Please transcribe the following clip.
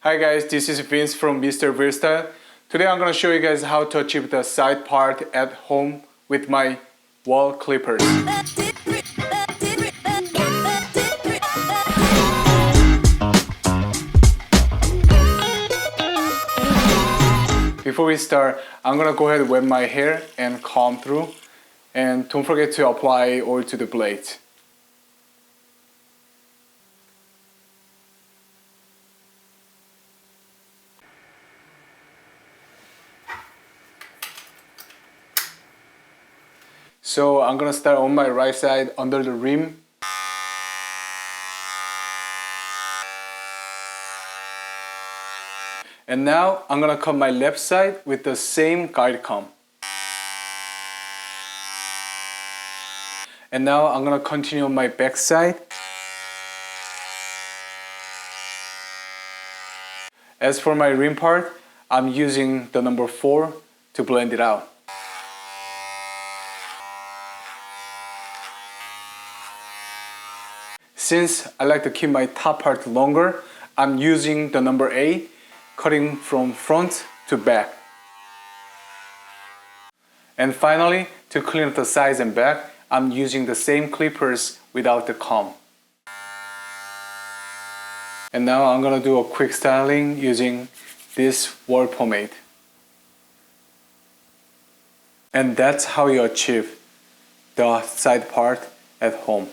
Hi guys, this is Vince from Mr. Hairstyle. Today I'm going to show you guys how to achieve the side part at home with my Wahl clippers. Before we start, I'm going to go ahead and wet my hair and comb through. And don't forget to apply oil to the blade. So I'm gonna start on my right side under the rim. And now I'm gonna cut my left side with the same guide comb. And now I'm gonna continue on my back side. As for my rim part, I'm using the number 4 to blend it out. Since I like to keep my top part longer, I'm using the number 8, cutting from front to back. And finally, to clean up the sides and back, I'm using the same clippers without the comb. And now I'm gonna do a quick styling using this Wahl pomade. And that's how you achieve the side part at home.